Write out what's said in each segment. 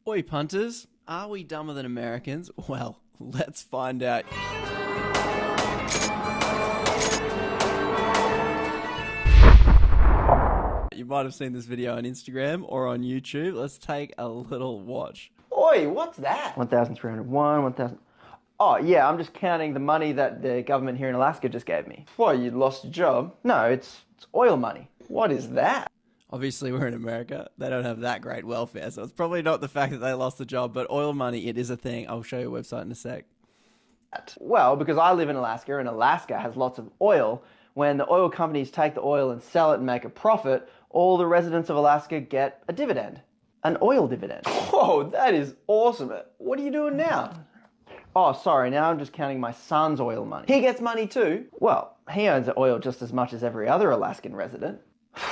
Oi punters, are we dumber than Americans? Well, let's find out. You might have seen this video on Instagram or on YouTube. Let's take a little watch. Oi, what's that? 1,301, 1,000... Oh, yeah, I'm just counting the money that the government here in Alaska just gave me. What, you lost your job? No, it's oil money. What is that? Obviously, we're in America. They don't have that great welfare, so it's probably not the fact that they lost the job, but oil money, it is a thing. I'll show you a website in a sec. Well, because I live in Alaska, and Alaska has lots of oil, when the oil companies take the oil and sell it and make a profit, all the residents of Alaska get a dividend. An oil dividend. Whoa, that is awesome. What are you doing now? Oh, sorry, now I'm just counting my son's oil money. He gets money too? Well, he owns the oil just as much as every other Alaskan resident.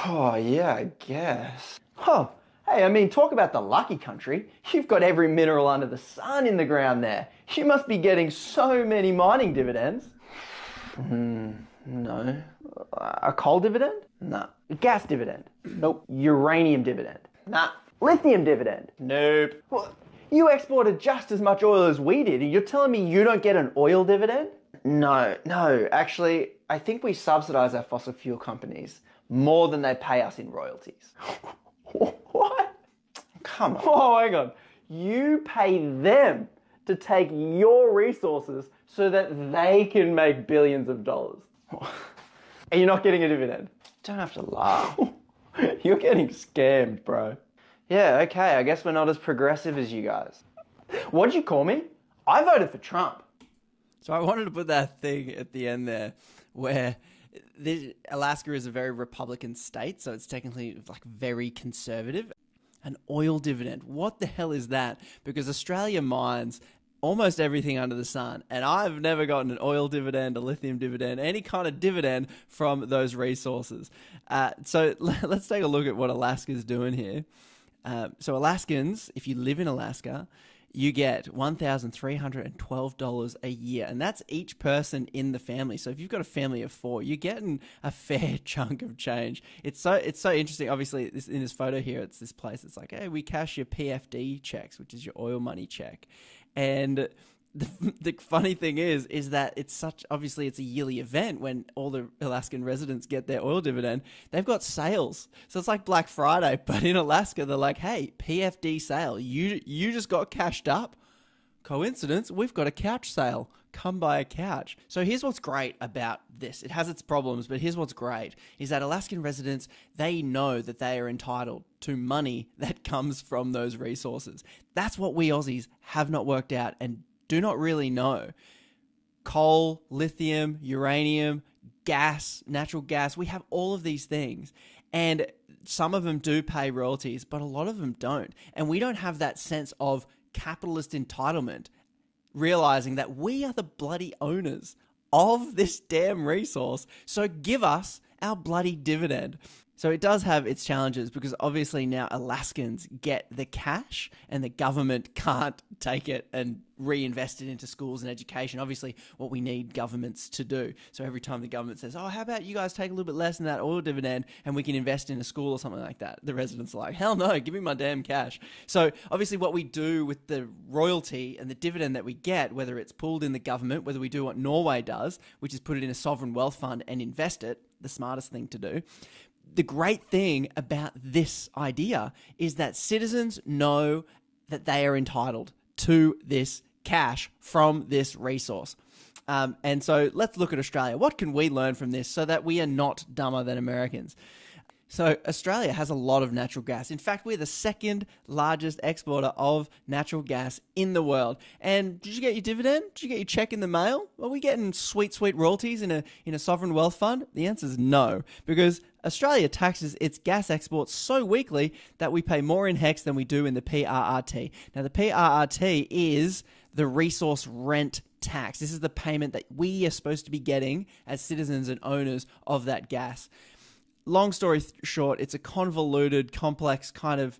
Oh, yeah, I guess. Oh, hey, I mean, talk about the lucky country. You've got every mineral under the sun in the ground there. You must be getting so many mining dividends. No. A coal dividend? Nah. A gas dividend? Nope. Uranium dividend? Nah. Lithium dividend? Nope. Well, you exported just as much oil as we did, and you're telling me you don't get an oil dividend? No. Actually, I think we subsidize our fossil fuel companies more than they pay us in royalties. What? Come on. Oh, hang on. You pay them to take your resources so that they can make billions of dollars. And you're not getting a dividend. Don't have to laugh. You're getting scammed, bro. Yeah, okay, I guess we're not as progressive as you guys. What'd you call me? I voted for Trump. So I wanted to put that thing at the end there where Alaska is a very Republican state, so it's technically like very conservative. An oil dividend. What the hell is that? Because Australia mines almost everything under the sun, and I've never gotten an oil dividend, a lithium dividend, any kind of dividend from those resources. So let's take a look at what Alaska's doing here. So Alaskans, if you live in Alaska, you get $1,312 a year, and that's each person in the family. So if you've got a family of 4, you're getting a fair chunk of change. It's so interesting. Obviously, in this photo here, it's this place. It's like, hey, we cash your PFD checks, which is your oil money check, and the funny thing is that obviously it's a yearly event when all the Alaskan residents get their oil dividend. They've got sales. So it's like Black Friday, but in Alaska, they're like, hey, PFD sale. You just got cashed up. Coincidence, we've got a couch sale. Come buy a couch. So here's what's great about this. It has its problems, but here's what's great is that Alaskan residents, they know that they are entitled to money that comes from those resources. That's what we Aussies have not worked out and do not really know. Coal, lithium, uranium, gas, natural gas, we have all of these things. And some of them do pay royalties, but a lot of them don't. And we don't have that sense of capitalist entitlement, realizing that we are the bloody owners of this damn resource. So give us our bloody dividend. So it does have its challenges because obviously now Alaskans get the cash and the government can't take it and reinvest it into schools and education. Obviously what we need governments to do. So every time the government says, oh, how about you guys take a little bit less than that oil dividend and we can invest in a school or something like that, the residents are like, hell no, give me my damn cash. So obviously what we do with the royalty and the dividend that we get, whether it's pooled in the government, whether we do what Norway does, which is put it in a sovereign wealth fund and invest it, the smartest thing to do. The great thing about this idea is that citizens know that they are entitled to this cash from this resource. And so let's look at Australia. What can we learn from this so that we are not dumber than Americans? So Australia has a lot of natural gas. In fact, we're the second largest exporter of natural gas in the world. And did you get your dividend? Did you get your check in the mail? Are we getting sweet royalties in a sovereign wealth fund? The answer is no, because Australia taxes its gas exports so weakly that we pay more in HECS than we do in the PRRT. Now, the PRRT is the resource rent tax. This is the payment that we are supposed to be getting as citizens and owners of that gas. Long story short, it's a convoluted, complex kind of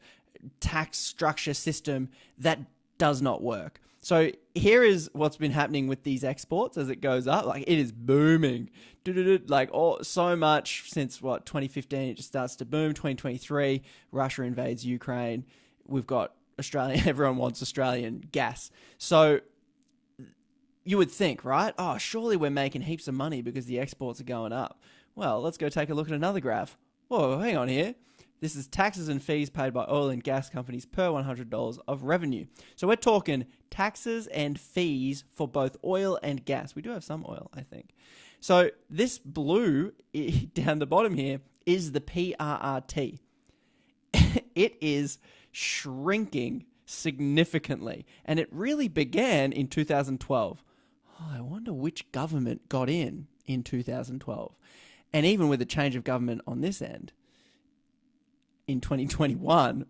tax structure system that does not work. So here is what's been happening with these exports as it goes up. Like, it is booming. Like, so much since, 2015, it just starts to boom. 2023, Russia invades Ukraine. We've got everyone wants Australian gas. So you would think, right? Oh, surely we're making heaps of money because the exports are going up. Well, let's go take a look at another graph. Whoa, hang on here. This is taxes and fees paid by oil and gas companies per $100 of revenue. So we're talking taxes and fees for both oil and gas. We do have some oil, I think. So this blue down the bottom here is the PRRT. It is shrinking significantly, and it really began in 2012. Oh, I wonder which government got in 2012. And even with a change of government on this end, in 2021,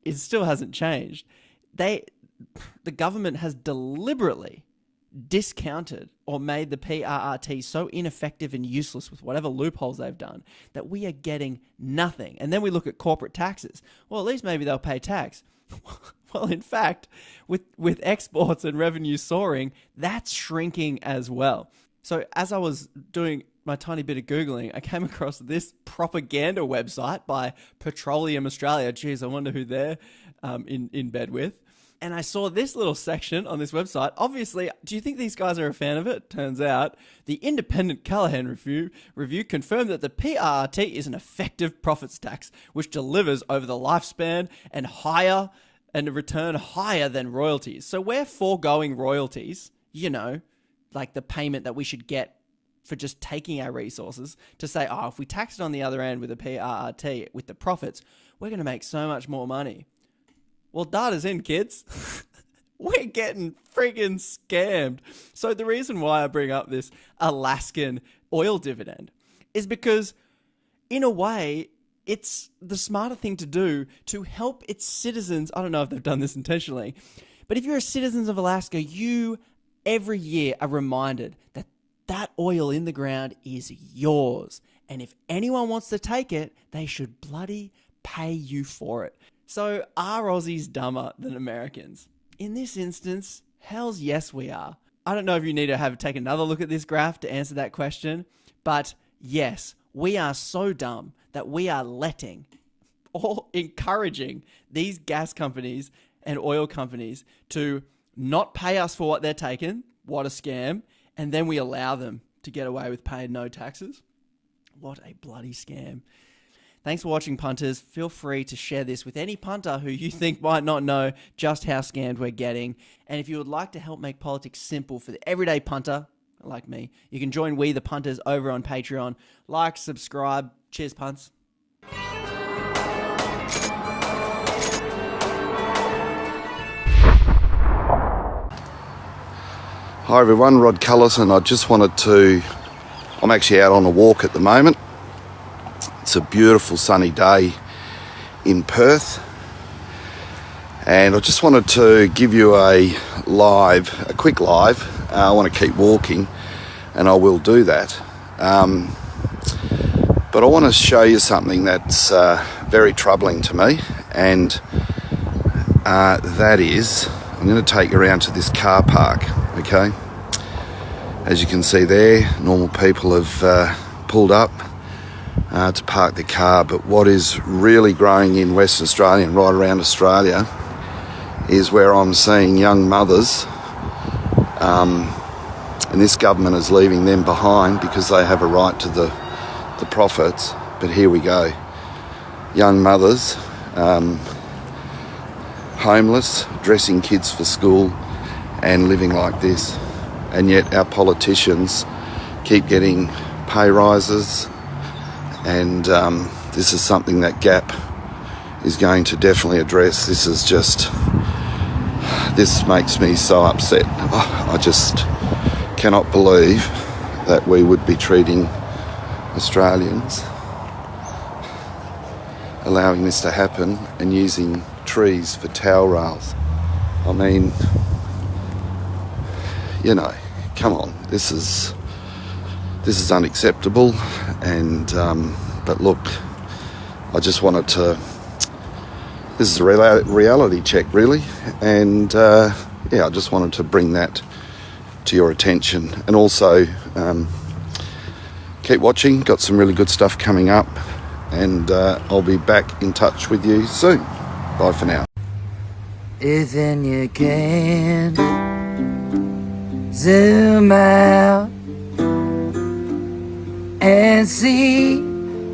it still hasn't changed. The government has deliberately discounted or made the PRRT so ineffective and useless with whatever loopholes they've done that we are getting nothing. And then we look at corporate taxes. Well, at least maybe they'll pay tax. Well, in fact, with exports and revenue soaring, that's shrinking as well. So as I was doing my tiny bit of Googling, I came across this propaganda website by Petroleum Australia. Geez, I wonder who they're in bed with. And I saw this little section on this website. Obviously, do you think these guys are a fan of it? Turns out, the independent Callaghan review confirmed that the PRRT is an effective profits tax, which delivers over the lifespan and a return higher than royalties. So we're foregoing royalties, like the payment that we should get for just taking our resources, to say, oh, if we tax it on the other end with a PRRT, with the profits, we're going to make so much more money. Well, data's in, kids. We're getting friggin' scammed. So the reason why I bring up this Alaskan oil dividend is because, in a way, it's the smarter thing to do to help its citizens. I don't know if they've done this intentionally, but if you're a citizen of Alaska, you every year are reminded that that oil in the ground is yours. And if anyone wants to take it, they should bloody pay you for it. So are Aussies dumber than Americans? In this instance, hells yes we are. I don't know if you need to take another look at this graph to answer that question, but yes, we are so dumb that we are letting or encouraging these gas companies and oil companies to not pay us for what they're taking. What a scam. And then we allow them to get away with paying no taxes. What a bloody scam. Thanks for watching, punters. Feel free to share this with any punter who you think might not know just how scammed we're getting. And if you would like to help make politics simple for the everyday punter like me, you can join We the Punters over on Patreon. Like, subscribe. Cheers, punts. Hi everyone, Rod Cullison. I'm actually out on a walk at the moment. It's a beautiful sunny day in Perth, and I just wanted to give you a quick live. I want to keep walking, and I will do that. But I want to show you something that's very troubling to me, and that is, I'm going to take you around to this car park, okay? As you can see there, normal people have pulled up to park their car, but what is really growing in Western Australia and right around Australia is where I'm seeing young mothers, and this government is leaving them behind because they have a right to the profits. But here we go, young mothers, homeless, dressing kids for school and living like this, and yet our politicians keep getting pay rises. And this is something that GAP is going to definitely address. This makes me so upset. I just cannot believe that we would be treating Australians, allowing this to happen and using trees for towel rails. I mean, come on, this is unacceptable. And but look, I just wanted to, this is a reality check really, and I just wanted to bring that to your attention. And also keep watching, got some really good stuff coming up, and I'll be back in touch with you soon. Bye for now. If then you can zoom out and see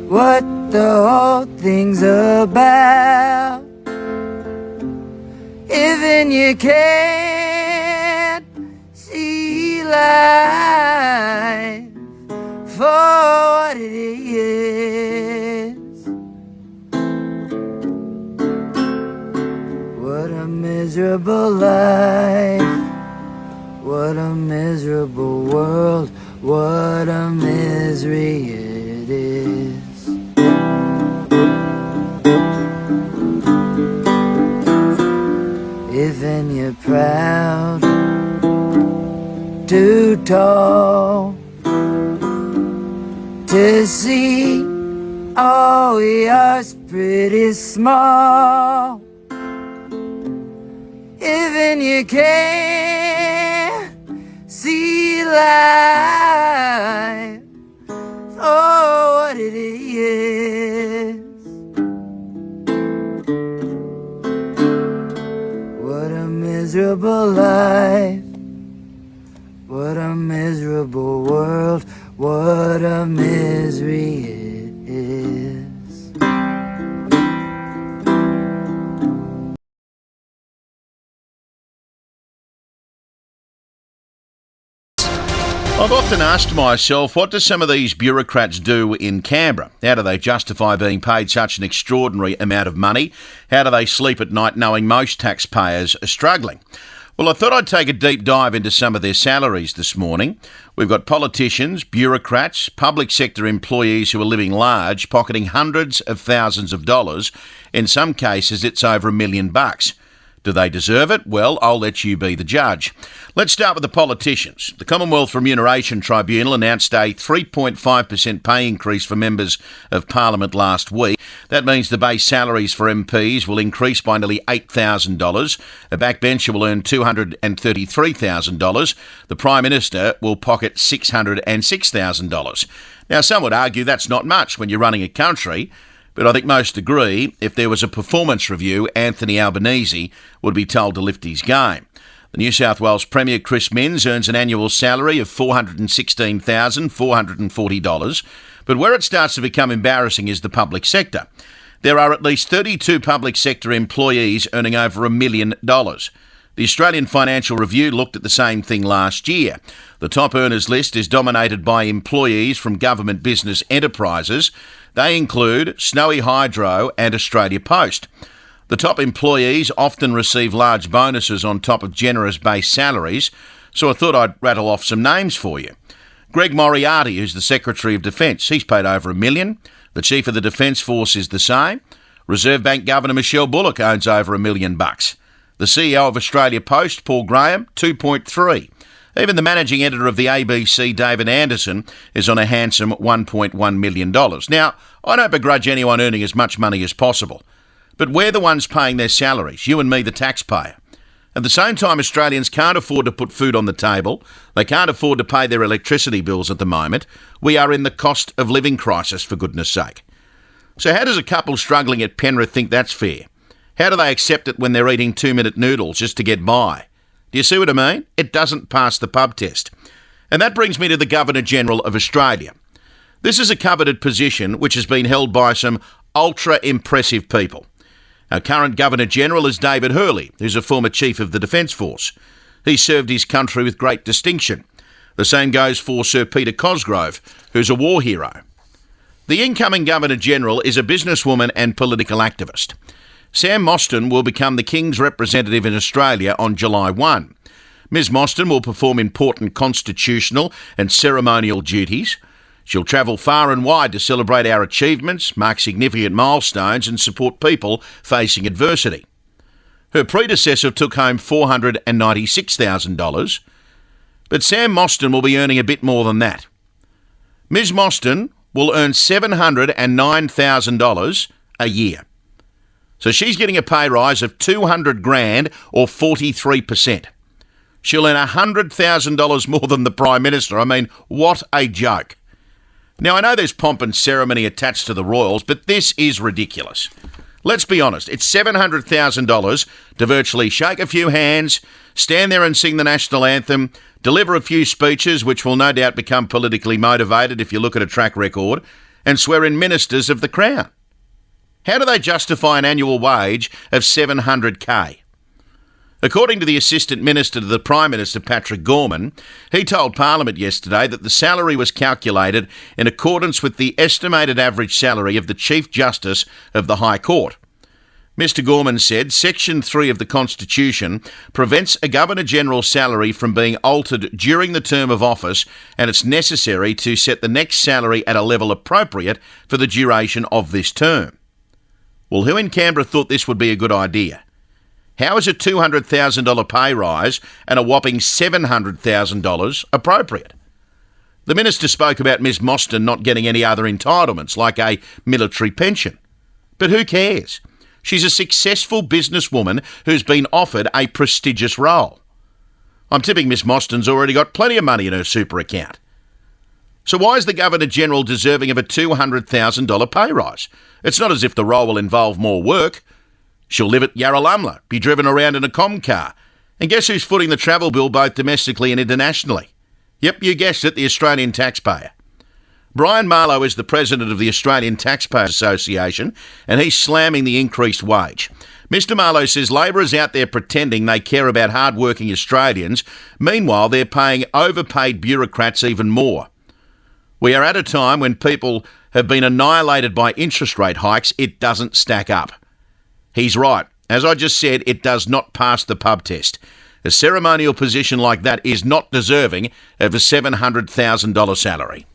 what the whole thing's about. If then you can't see life for what it is, what a miserable life, what a miserable world, what a misery it is. If and you're proud, too tall to see, oh, we are pretty small. Even you can't see life for what it is. What a miserable life, what a miserable world, what a misery it is. I've often asked myself, what do some of these bureaucrats do in Canberra? How do they justify being paid such an extraordinary amount of money? How do they sleep at night knowing most taxpayers are struggling? Well, I thought I'd take a deep dive into some of their salaries this morning. We've got politicians, bureaucrats, public sector employees who are living large, pocketing hundreds of thousands of dollars. In some cases, it's over $1 million. Do they deserve it? Well, I'll let you be the judge. Let's start with the politicians. The Commonwealth Remuneration Tribunal announced a 3.5% pay increase for members of Parliament last week. That means the base salaries for MPs will increase by nearly $8,000. A backbencher will earn $233,000. The Prime Minister will pocket $606,000. Now, some would argue that's not much when you're running a country, but I think most agree if there was a performance review, Anthony Albanese would be told to lift his game. The New South Wales Premier Chris Minns earns an annual salary of $416,440, but where it starts to become embarrassing is the public sector. There are at least 32 public sector employees earning over $1 million. The Australian Financial Review looked at the same thing last year. The top earners list is dominated by employees from government business enterprises. They include Snowy Hydro and Australia Post. The top employees often receive large bonuses on top of generous base salaries, so I thought I'd rattle off some names for you. Greg Moriarty, who's the Secretary of Defence, he's paid over $1 million. The Chief of the Defence Force is the same. Reserve Bank Governor Michelle Bullock owns over $1 million. The CEO of Australia Post, Paul Graham, 2.3. Even the managing editor of the ABC, David Anderson, is on a handsome $1.1 million. Now, I don't begrudge anyone earning as much money as possible, but we're the ones paying their salaries, you and me, the taxpayer. At the same time, Australians can't afford to put food on the table. They can't afford to pay their electricity bills at the moment. We are in the cost of living crisis, for goodness sake. So how does a couple struggling at Penrith think that's fair? How do they accept it when they're eating 2-minute noodles just to get by? Do you see what I mean? It doesn't pass the pub test. And that brings me to the Governor-General of Australia. This is a coveted position which has been held by some ultra-impressive people. Our current Governor-General is David Hurley, who's a former Chief of the Defence Force. He served his country with great distinction. The same goes for Sir Peter Cosgrove, who's a war hero. The incoming Governor-General is a businesswoman and political activist. Sam Mostyn will become the King's representative in Australia on July 1. Ms Mostyn will perform important constitutional and ceremonial duties. She'll travel far and wide to celebrate our achievements, mark significant milestones and support people facing adversity. Her predecessor took home $496,000, but Sam Mostyn will be earning a bit more than that. Ms Mostyn will earn $709,000 a year. So she's getting a pay rise of $200,000 or 43%. She'll earn $100,000 more than the Prime Minister. I mean, what a joke. Now, I know there's pomp and ceremony attached to the royals, but this is ridiculous. Let's be honest, it's $700,000 to virtually shake a few hands, stand there and sing the national anthem, deliver a few speeches, which will no doubt become politically motivated if you look at a track record, and swear in ministers of the Crown. How do they justify an annual wage of $700K? According to the Assistant Minister to the Prime Minister, Patrick Gorman, he told Parliament yesterday that the salary was calculated in accordance with the estimated average salary of the Chief Justice of the High Court. Mr Gorman said Section 3 of the Constitution prevents a Governor-General's salary from being altered during the term of office, and it's necessary to set the next salary at a level appropriate for the duration of this term. Well, who in Canberra thought this would be a good idea? How is a $200,000 pay rise and a whopping $700,000 appropriate? The Minister spoke about Ms Mostyn not getting any other entitlements, like a military pension. But who cares? She's a successful businesswoman who's been offered a prestigious role. I'm tipping Ms Mostyn's already got plenty of money in her super account. So why is the Governor-General deserving of a $200,000 pay rise? It's not as if the role will involve more work. She'll live at Yarralumla, be driven around in a com car. And guess who's footing the travel bill both domestically and internationally? Yep, you guessed it, the Australian taxpayer. Brian Marlow is the president of the Australian Taxpayers Association, and he's slamming the increased wage. Mr Marlow says Labor is out there pretending they care about hard-working Australians. Meanwhile, they're paying overpaid bureaucrats even more. We are at a time when people have been annihilated by interest rate hikes. It doesn't stack up. He's right. As I just said, it does not pass the pub test. A ceremonial position like that is not deserving of a $700,000 salary.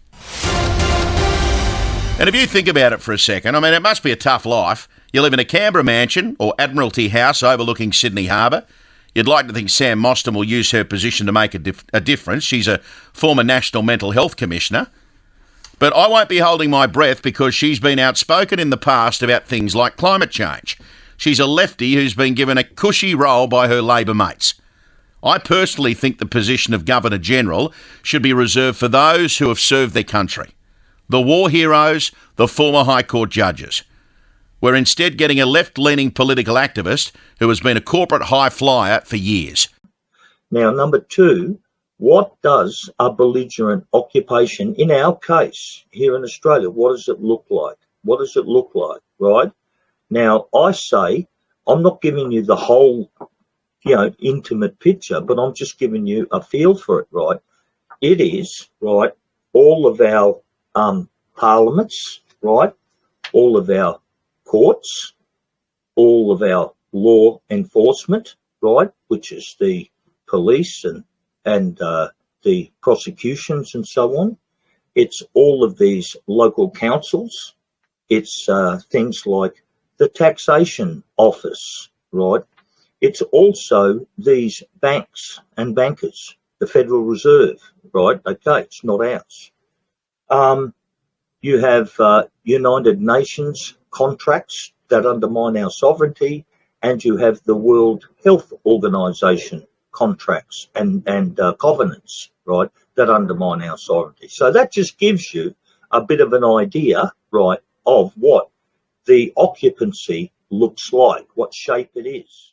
And if you think about it for a second, I mean, it must be a tough life. You live in a Canberra mansion or Admiralty House overlooking Sydney Harbour. You'd like to think Sam Mostyn will use her position to make a difference. She's a former National Mental Health Commissioner. But I won't be holding my breath because she's been outspoken in the past about things like climate change. She's a lefty who's been given a cushy role by her Labor mates. I personally think the position of Governor-General should be reserved for those who have served their country. The war heroes, the former High Court judges. We're instead getting a left-leaning political activist who has been a corporate high flyer for years. Now, number two, what does a belligerent occupation, in our case here in Australia, what does it look like? What does it look like, right? Now, I say, I'm not giving you the whole, intimate picture, but I'm just giving you a feel for it, right? It is, right, all of our parliaments, right, all of our courts, all of our law enforcement, right, which is the police and the prosecutions and so on. It's all of these local councils. It's things like the taxation office, right? It's also these banks and bankers, the Federal Reserve, right? Okay, it's not ours. You have United Nations contracts that undermine our sovereignty, and you have the World Health Organization contracts and covenants, right, that undermine our sovereignty. So that just gives you a bit of an idea, right, of what the occupancy looks like, what shape it is.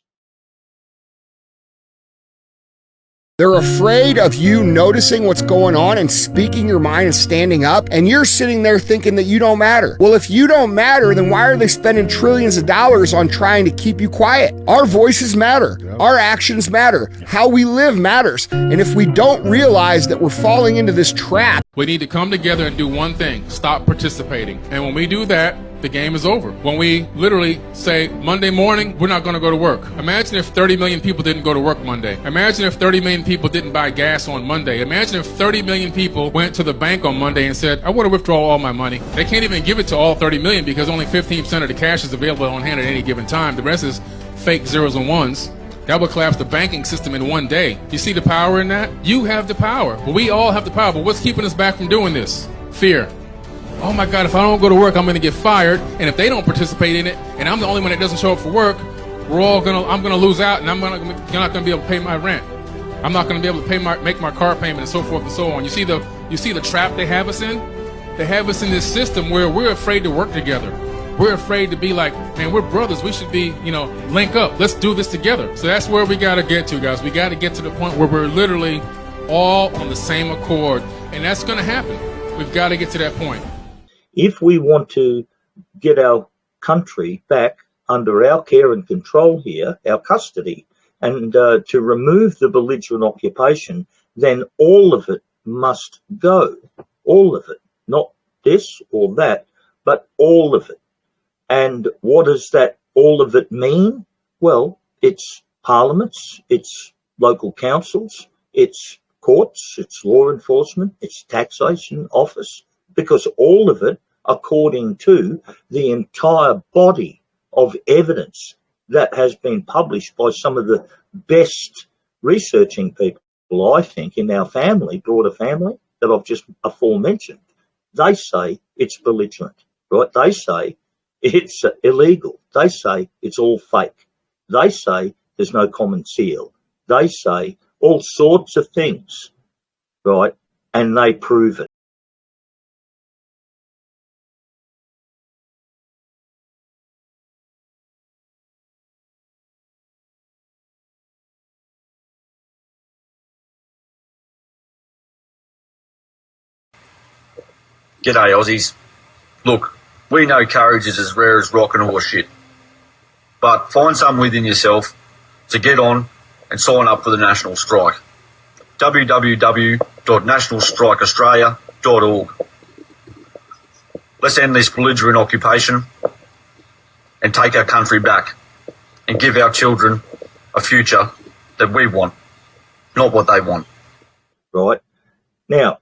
They're afraid of you noticing what's going on and speaking your mind and standing up, and you're sitting there thinking that you don't matter. Well, if you don't matter, then why are they spending trillions of dollars on trying to keep you quiet? Our voices matter. Our actions matter. How we live matters. And if we don't realize that we're falling into this trap, we need to come together and do one thing: stop participating. And when we do that, the game is over. When we literally say Monday morning, we're not going to go to work. Imagine if 30 million people didn't go to work Monday. Imagine if 30 million people didn't buy gas on Monday. Imagine if 30 million people went to the bank on Monday and said, I want to withdraw all my money. They can't even give it to all 30 million because only 15% of the cash is available on hand at any given time. The rest is fake zeros and ones. That would collapse the banking system in one day. You see the power in that? You have the power. Well, we all have the power. But what's keeping us back from doing this? Fear. Oh my God, if I don't go to work, I'm going to get fired. And if they don't participate in it, and I'm the only one that doesn't show up for work, I'm going to lose out, and you're not going to be able to pay my rent. I'm not going to be able to make my car payment, and so forth and so on. You see the trap they have us in? They have us in this system where we're afraid to work together. We're afraid to be like, man, we're brothers. We should be, link up. Let's do this together. So that's where we got to get to, guys. We got to get to the point where we're literally all on the same accord. And that's going to happen. We've got to get to that point. If we want to get our country back under our care and control here, our custody, and to remove the belligerent occupation, then all of it must go. All of it. Not this or that, but all of it. And what does that all of it mean? Well, it's parliaments, it's local councils, it's courts, it's law enforcement, it's taxation office, because all of it, according to the entire body of evidence that has been published by some of the best researching people, I think, in our family, broader family, that I've just aforementioned, they say it's belligerent, right? They say it's illegal. They say it's all fake. They say there's no common seal. They say all sorts of things, right? And they prove it. G'day Aussies. Look, we know courage is as rare as rock and horse shit. But find something within yourself to get on and sign up for the National Strike. www.nationalstrikeaustralia.org. Let's end this belligerent occupation and take our country back and give our children a future that we want, not what they want. Right. Now,